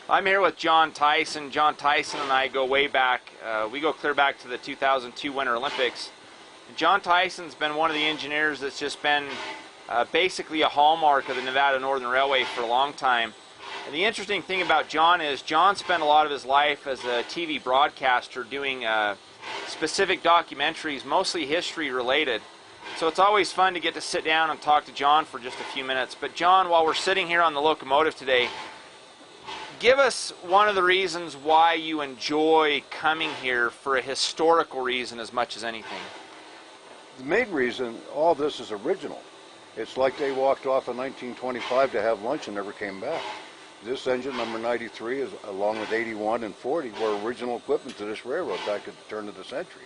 I'm here with John Tyson. John Tyson and I go way back. We go clear back to the 2002 Winter Olympics. John Tyson's been one of the engineers that's just been basically a hallmark of the Nevada Northern Railway for a long time. And the interesting thing about John is John spent a lot of his life as a TV broadcaster doing specific documentaries, mostly history related. So it's always fun to get to sit down and talk to John for just a few minutes. But John, while we're sitting here on the locomotive today, give us one of the reasons why you enjoy coming here for a historical reason as much as anything. The main reason, all this is original. It's like they walked off in 1925 to have lunch and never came back. This engine, number 93, is, along with 81 and 40, were original equipment to this railroad back at the turn of the century.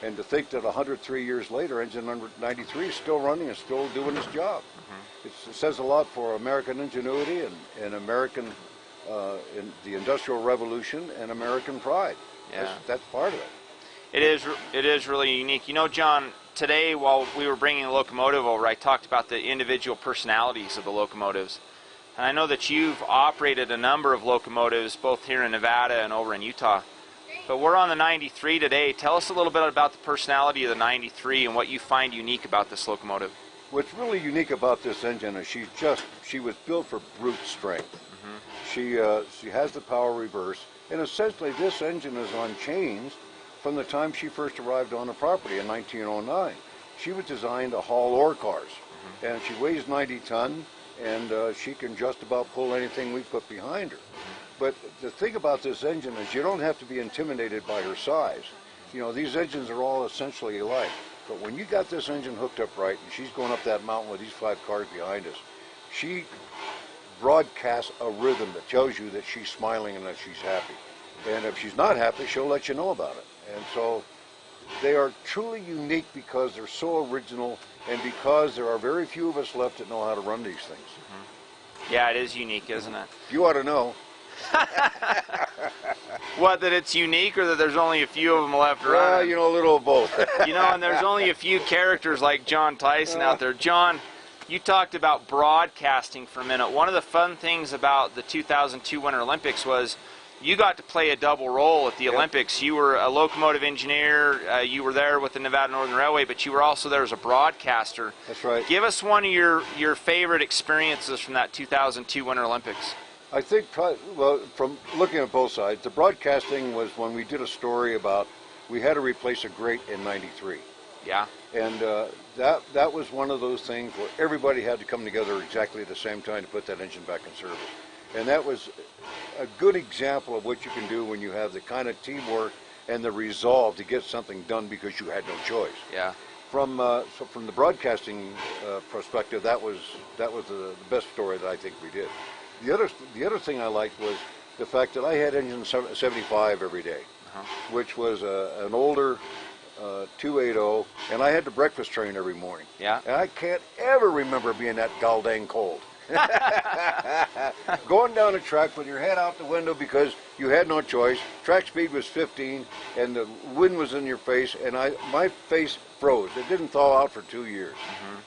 And to think that 103 years later, engine number 93 is still running and still doing its job. It says a lot for American ingenuity and American, in the Industrial Revolution and American pride. Yeah. That's part of it. It is really unique. You know, John, today while we were bringing the locomotive over, I talked about the individual personalities of the locomotives. And I know that you've operated a number of locomotives both here in Nevada and over in Utah. But we're on the 93 today. Tell us a little bit about the personality of the 93 and what you find unique about this locomotive. What's really unique about this engine is she was built for brute strength. She has the power reverse, and essentially this engine is on chains from the time she first arrived on the property in 1909. She was designed to haul ore cars, and she weighs 90 ton, and she can just about pull anything we put behind her. But the thing about this engine is you don't have to be intimidated by her size. You know, these engines are all essentially alike. But when you got this engine hooked up right, and she's going up that mountain with these 5 cars behind us, she broadcasts a rhythm that tells you that she's smiling and that she's happy. And if she's not happy, she'll let you know about it. And so they are truly unique because they're so original and because there are very few of us left that know how to run these things. Yeah, it is unique, isn't it? You ought to know. What, that it's unique or that there's only a few of them left around? Well, you know, a little of both. You know, and there's only a few characters like John Tyson out there. John, you talked about broadcasting for a minute. One of the fun things about the 2002 Winter Olympics was you got to play a double role at the Olympics. You were a locomotive engineer, you were there with the Nevada Northern Railway, but you were also there as a broadcaster. That's right. Give us one of your favorite experiences from that 2002 Winter Olympics. I think, well, from looking at both sides, the broadcasting was when we did a story about we had to replace a grate in 93. Yeah. And that was one of those things where everybody had to come together exactly at the same time to put that engine back in service. And that was a good example of what you can do when you have the kind of teamwork and the resolve to get something done because you had no choice. Yeah. So from the broadcasting perspective, that was the best story that I think we did. The other thing I liked was the fact that I had engine 75 every day, which was an older 280, and I had the breakfast train every morning. Yeah. And I can't ever remember being that goddamn cold. Going down the track with your head out the window because you had no choice. Track speed was 15, and the wind was in your face, and my face froze. It didn't thaw out for 2 years.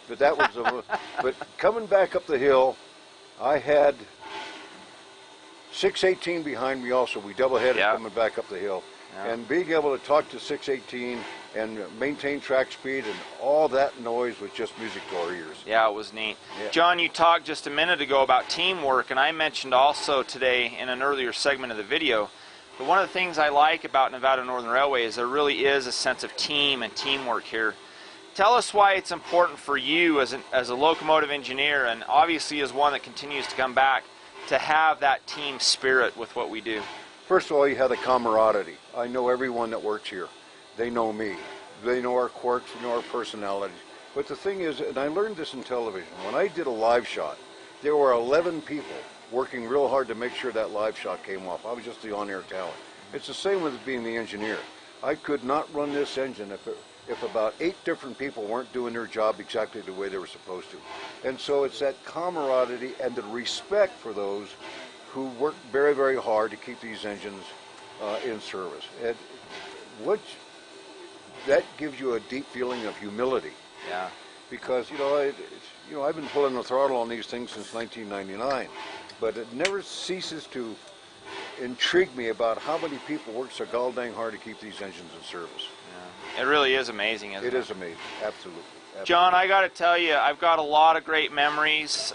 But that was but coming back up the hill, I had 618 behind me also. We double-headed coming back up the hill. And being able to talk to 618 and maintain track speed and all that noise was just music to our ears. Yeah, it was neat. Yeah. John, you talked just a minute ago about teamwork, and I mentioned also today in an earlier segment of the video, but one of the things I like about Nevada Northern Railway is there really is a sense of team and teamwork here. Tell us why it's important for you as a locomotive engineer, and obviously as one that continues to come back, to have that team spirit with what we do. First of all, you have the camaraderie. I know everyone that works here. They know me. They know our quirks, they know our personalities. But the thing is, and I learned this in television, when I did a live shot, there were 11 people working real hard to make sure that live shot came off. I was just the on-air talent. It's the same with being the engineer. I could not run this engine if about 8 different people weren't doing their job exactly the way they were supposed to. And so it's that camaraderie and the respect for those who work very, very hard to keep these engines in service. And that gives you a deep feeling of humility. Yeah. Because, you know, I've been pulling the throttle on these things since 1999, but it never ceases to intrigue me about how many people work so gall dang hard to keep these engines in service. Yeah. It really is amazing, isn't it? It is amazing, absolutely. John, I got to tell you, I've got a lot of great memories,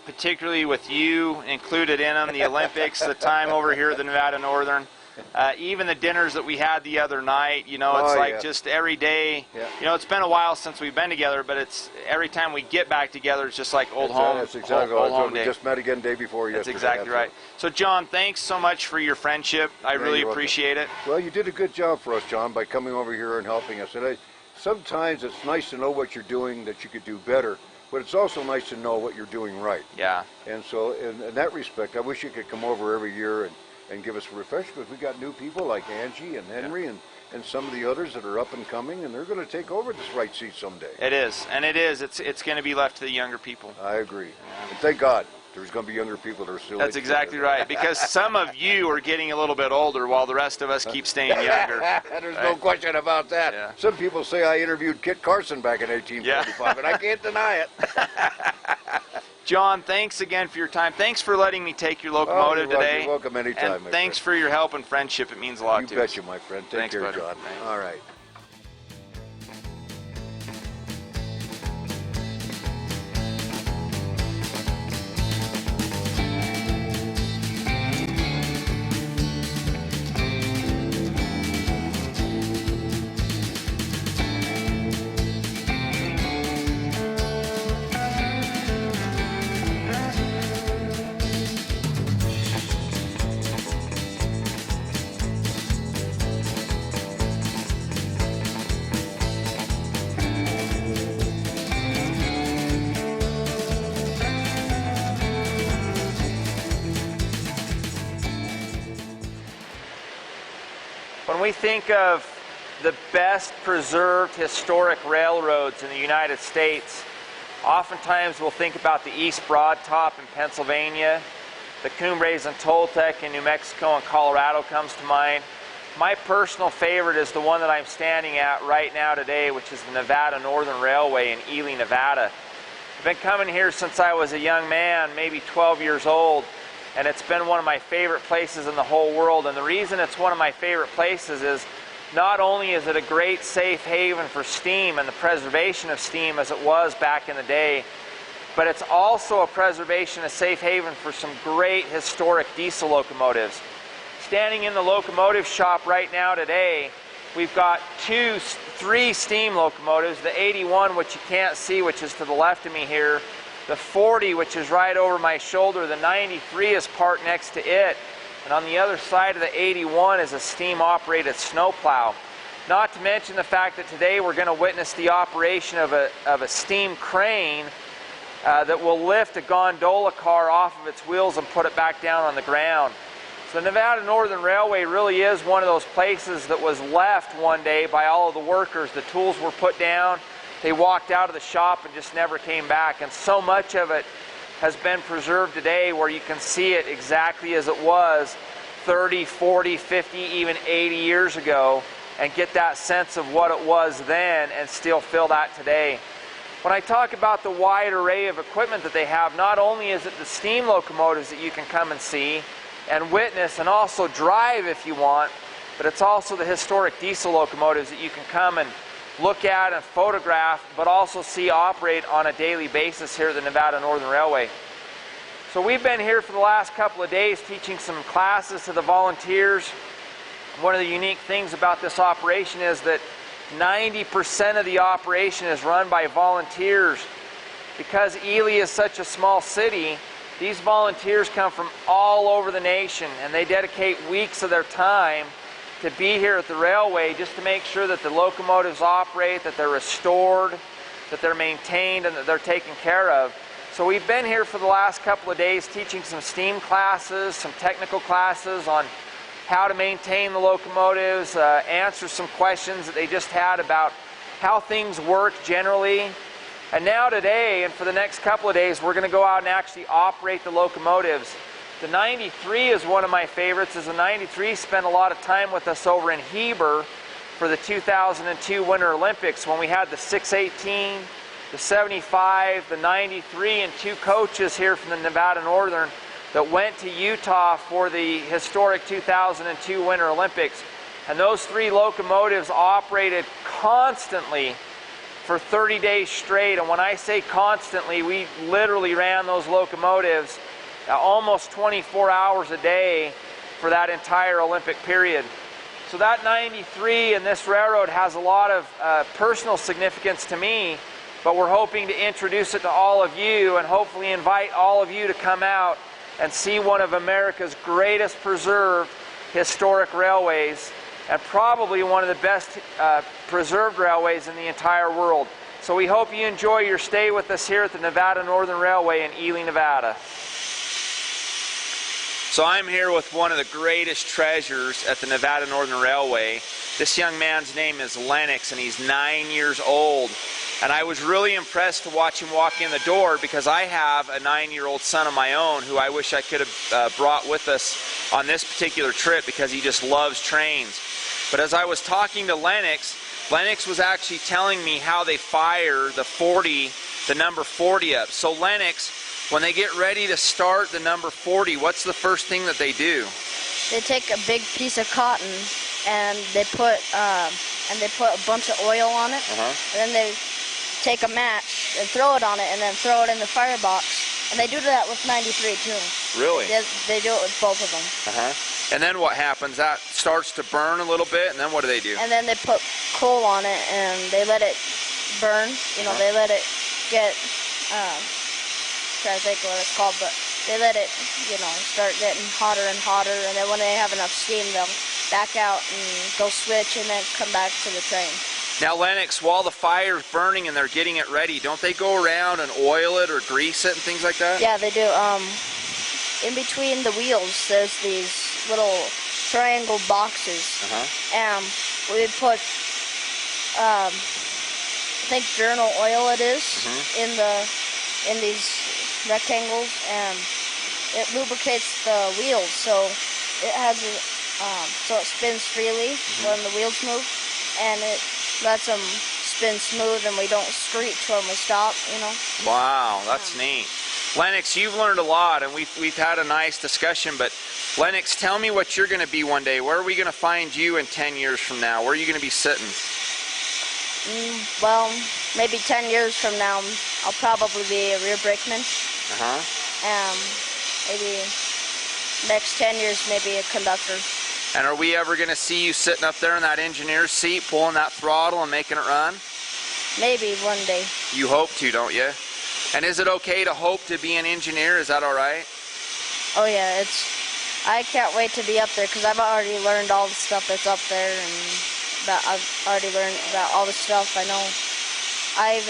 particularly with you included in them, the Olympics, the time over here at the Nevada Northern, even the dinners that we had the other night. You know, it's like just every day. Yeah. You know, it's been a while since we've been together, but it's every time we get back together, it's just like old home. That's exactly old right. home We day. just met again day before yesterday. That's exactly right. So, John, thanks so much for your friendship. I really appreciate it. Well, you did a good job for us, John, by coming over here and helping us. And sometimes it's nice to know what you're doing that you could do better, but it's also nice to know what you're doing right. Yeah. And so in that respect, I wish you could come over every year and give us a refresher, because we got new people like Angie and Henry and some of the others that are up and coming, and they're going to take over this right seat someday. It is, and it is. It's going to be left to the younger people. I agree. And thank God there's going to be younger people that are still. That's exactly right, because some of you are getting a little bit older while the rest of us keep staying younger. There's no question about that. Yeah. Some people say I interviewed Kit Carson back in 1845, and I can't deny it. John, thanks again for your time. Thanks for letting me take your locomotive today. You're welcome anytime, and my thanks friend. for your help and friendship. It means a lot to us. You betcha, my friend. Take Thanks, care, buddy. John. Thanks. All right. When we think of the best preserved historic railroads in the United States, oftentimes we'll think about the East Broad Top in Pennsylvania, the Cumbres and Toltec in New Mexico and Colorado comes to mind. My personal favorite is the one that I'm standing at right now today, which is the Nevada Northern Railway in Ely, Nevada. I've been coming here since I was a young man, maybe 12 years old, and it's been one of my favorite places in the whole world. And the reason it's one of my favorite places is not only is it a great safe haven for steam and the preservation of steam as it was back in the day, but it's also a preservation, a safe haven for some great historic diesel locomotives. Standing in the locomotive shop right now today, we've got three steam locomotives, the 81, which you can't see, which is to the left of me here, the 40, which is right over my shoulder, the 93 is parked next to it, and on the other side of the 81 is a steam-operated snowplow. Not to mention the fact that today we're going to witness the operation of a steam crane that will lift a gondola car off of its wheels and put it back down on the ground. So the Nevada Northern Railway really is one of those places that was left one day by all of the workers. The tools were put down, they walked out of the shop and just never came back. And so much of it has been preserved today where you can see it exactly as it was 30, 40, 50, even 80 years ago and get that sense of what it was then and still feel that today. When I talk about the wide array of equipment that they have, not only is it the steam locomotives that you can come and see and witness and also drive if you want, but it's also the historic diesel locomotives that you can come and look at and photograph, but also see operate on a daily basis here at the Nevada Northern Railway. So we've been here for the last couple of days teaching some classes to the volunteers. One of the unique things about this operation is that 90% of the operation is run by volunteers. Because Ely is such a small city, these volunteers come from all over the nation and they dedicate weeks of their time to be here at the railway just to make sure that the locomotives operate, that they're restored, that they're maintained, and that they're taken care of. So we've been here for the last couple of days teaching some steam classes, some technical classes on how to maintain the locomotives, answer some questions that they just had about how things work generally. And now today, and for the next couple of days, we're going to go out and actually operate the locomotives. The 93 is one of my favorites, as the 93 spent a lot of time with us over in Heber for the 2002 Winter Olympics when we had the 618, the 75, the 93, and two coaches here from the Nevada Northern that went to Utah for the historic 2002 Winter Olympics. And those 3 locomotives operated constantly for 30 days straight. And when I say constantly, we literally ran those locomotives almost 24 hours a day for that entire Olympic period. So that 93 and this railroad has a lot of personal significance to me, but we're hoping to introduce it to all of you and hopefully invite all of you to come out and see one of America's greatest preserved historic railways, and probably one of the best preserved railways in the entire world. So we hope you enjoy your stay with us here at the Nevada Northern Railway in Ely, Nevada. So I'm here with one of the greatest treasures at the Nevada Northern Railway. This young man's name is Lennox, and he's 9 years old. And I was really impressed to watch him walk in the door, because I have a 9-year-old son of my own who I wish I could have brought with us on this particular trip, because he just loves trains. But as I was talking to Lennox, Lennox was actually telling me how they fire the number 40 up. So Lennox, when they get ready to start the number 40, what's the first thing that they do? They take a big piece of cotton and they put a bunch of oil on it, and then they take a match and throw it on it and then throw it in the firebox. And they do that with 93 too. Really? They do it with both of them. And then what happens? That starts to burn a little bit, and then what do? And then they put coal on it and they let it burn. You know, they let it get, trying to think what it's called, but they let it, you know, start getting hotter and hotter, and then when they have enough steam, they'll back out and go switch and then come back to the train. Now Lennox, while the fire's burning and they're getting it ready, don't they go around and oil it or grease it and things like that? Yeah, they do. In between the wheels, there's these little triangle boxes, and we put, I think journal oil it is, in these rectangles, and it lubricates the wheels, so it has so it spins freely when the wheels move, and it lets them spin smooth, and we don't screech when we stop, you know. Wow, that's neat. Lennox, you've learned a lot, and we've had a nice discussion, but Lennox, tell me what you're going to be one day. Where are we going to find you in 10 years from now? Where are you going to be sitting? Well, maybe 10 years from now, I'll probably be a rear brakeman. Maybe next 10 years, maybe a conductor. And are we ever going to see you sitting up there in that engineer's seat, pulling that throttle and making it run? Maybe one day. You hope to, don't you? And is it okay to hope to be an engineer? Is that all right? Oh yeah, I can't wait to be up there, because I've already learned all the stuff that's up there, and I've already learned about all the stuff. I know I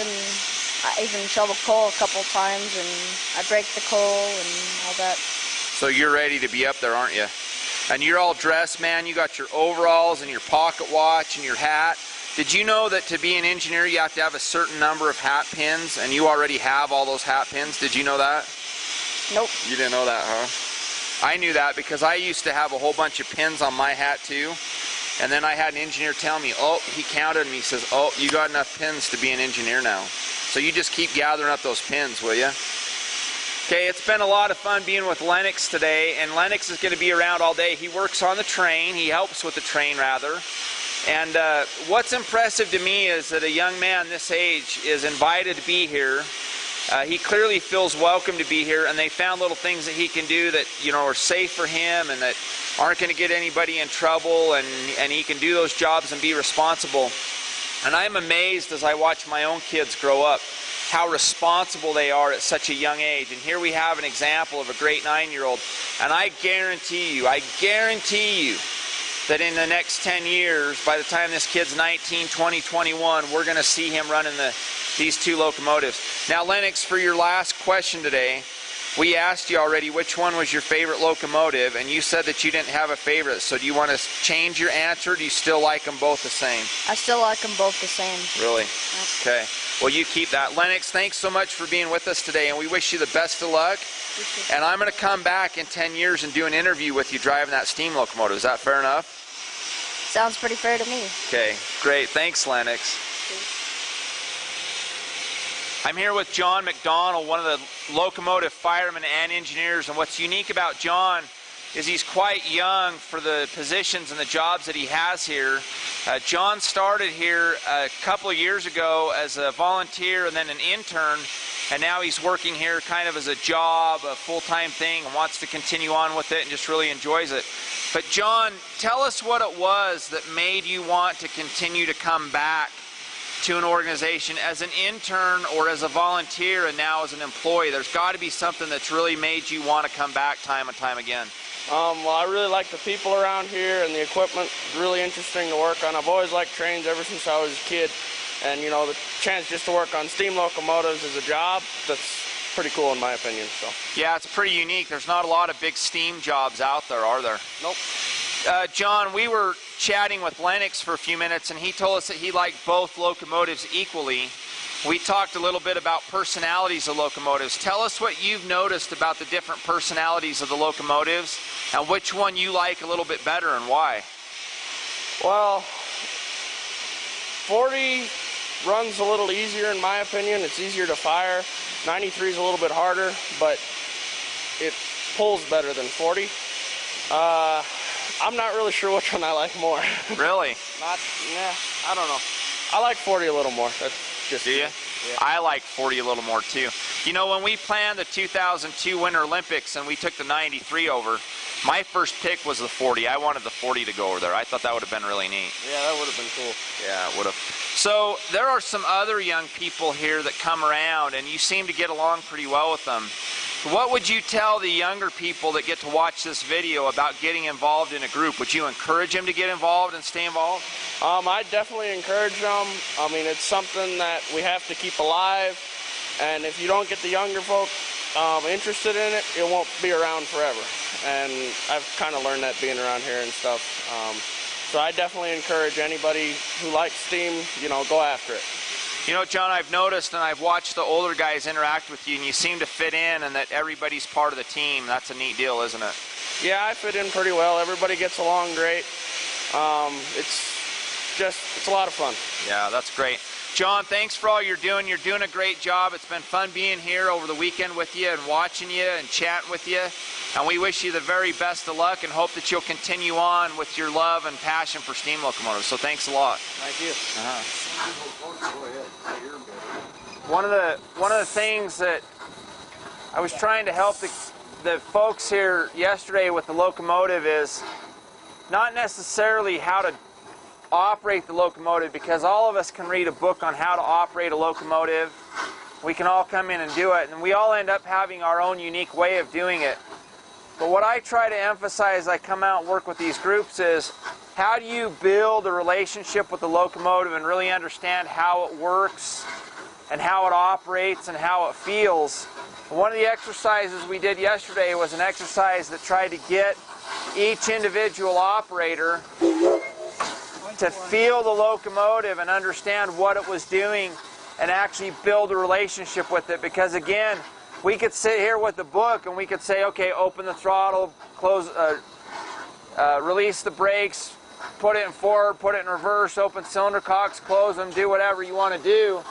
even shovel coal a couple times, and I break the coal and all that. So you're ready to be up there, aren't you? And you're all dressed, man. You got your overalls and your pocket watch and your hat. Did you know that to be an engineer you have to have a certain number of hat pins, and you already have all those hat pins? Did you know that? Nope. You didn't know that, huh? I knew that because I used to have a whole bunch of pins on my hat too. And then I had an engineer tell me, oh, he counted me, he says, oh, you got enough pins to be an engineer now. So you just keep gathering up those pins, will you? Okay, it's been a lot of fun being with Lennox today, and Lennox is going to be around all day. He works on the train, he helps with the train rather. And what's impressive to me is that a young man this age is invited to be here. He clearly feels welcome to be here, and they found little things that he can do that, you know, are safe for him and that aren't going to get anybody in trouble, and he can do those jobs and be responsible. And I'm amazed as I watch my own kids grow up how responsible they are at such a young age. And here we have an example of a great 9-year-old, and I guarantee you that in the next 10 years, by the time this kid's 19, 20, 21, we're going to see him running these two locomotives. Now, Lennox, for your last question today, we asked you already which one was your favorite locomotive, and you said that you didn't have a favorite. So do you want to change your answer, or do you still like them both the same? I still like them both the same. Really? Yep. Okay. Well, you keep that. Lennox, thanks so much for being with us today, and we wish you the best of luck. And I'm going to come back in 10 years and do an interview with you driving that steam locomotive. Is that fair enough? Sounds pretty fair to me. Okay, great. Thanks, Lennox. I'm here with John McDonald, one of the locomotive firemen and engineers, and what's unique about John is he's quite young for the positions and the jobs that he has here. John started here a couple of years ago as a volunteer and then an intern, and now he's working here kind of as a job, a full-time thing, and wants to continue on with it and just really enjoys it. But John, tell us what it was that made you want to continue to come back to an organization as an intern or as a volunteer and now as an employee. There's got to be something that's really made you want to come back time and time again. Well, I really like the people around here, and the equipment is really interesting to work on. I've always liked trains ever since I was a kid, and you know, the chance just to work on steam locomotives as a job, that's pretty cool in my opinion. So yeah, it's pretty unique. There's not a lot of big steam jobs out there, are there? Nope. John, we were chatting with Lennox for a few minutes, and he told us that he liked both locomotives equally. We talked a little bit about personalities of locomotives. Tell us what you've noticed about the different personalities of the locomotives and which one you like a little bit better and why. Well, 40 runs a little easier in my opinion. It's easier to fire. 93 is a little bit harder, but it pulls better than 40. I'm not really sure which one I like more. Really? I don't know. I like 40 a little more. That's just. Do you? Yeah. I like 40 a little more too. You know, when we planned the 2002 Winter Olympics and we took the 93 over, my first pick was the 40. I wanted the 40 to go over there. I thought that would have been really neat. Yeah, that would have been cool. Yeah, it would have. So there are some other young people here that come around, and you seem to get along pretty well with them. What would you tell the younger people that get to watch this video about getting involved in a group? Would you encourage them to get involved and stay involved? I definitely encourage them. I mean, it's something that we have to keep alive, and if you don't get the younger folk interested in it, it won't be around forever. And I've kind of learned that being around here and stuff. So I definitely encourage anybody who likes steam, you know, go after it. You know, John, I've noticed and I've watched the older guys interact with you, and you seem to fit in and that everybody's part of the team. That's a neat deal, isn't it? Yeah, I fit in pretty well. Everybody gets along great. It's a lot of fun. Yeah, that's great. John, thanks for all you're doing. You're doing a great job. It's been fun being here over the weekend with you and watching you and chatting with you. And we wish you the very best of luck and hope that you'll continue on with your love and passion for steam locomotives. So thanks a lot. Thank you. One of the things that I was trying to help the folks here yesterday with the locomotive is not necessarily how to operate the locomotive, because all of us can read a book on how to operate a locomotive. We can all come in and do it, and we all end up having our own unique way of doing it. But what I try to emphasize as I come out and work with these groups is, how do you build a relationship with the locomotive and really understand how it works and how it operates and how it feels? And one of the exercises we did yesterday was an exercise that tried to get each individual operator to feel the locomotive and understand what it was doing and actually build a relationship with it. Because again, we could sit here with the book and we could say, okay, open the throttle, close, release the brakes, put it in forward, put it in reverse, open cylinder cocks, close them, do whatever you want to do.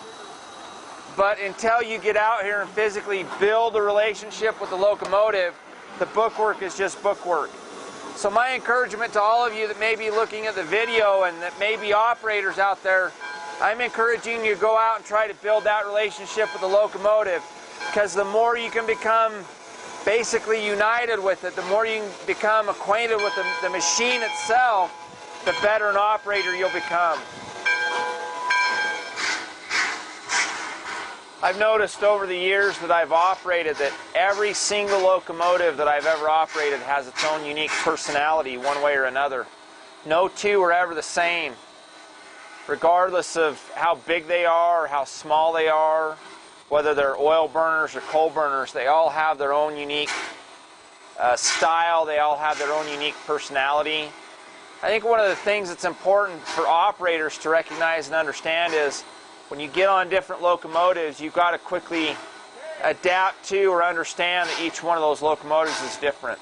But until you get out here and physically build a relationship with the locomotive, the bookwork is just bookwork. So my encouragement to all of you that may be looking at the video and that may be operators out there, I'm encouraging you to go out and try to build that relationship with the locomotive, because the more you can become basically united with it, the more you can become acquainted with the machine itself, the better an operator you'll become. I've noticed over the years that I've operated that every single locomotive that I've ever operated has its own unique personality one way or another. No two are ever the same, regardless of how big they are or how small they are, whether they're oil burners or coal burners. They all have their own unique style. They all have their own unique personality. I think one of the things that's important for operators to recognize and understand is, when you get on different locomotives, you've got to quickly adapt to or understand that each one of those locomotives is different.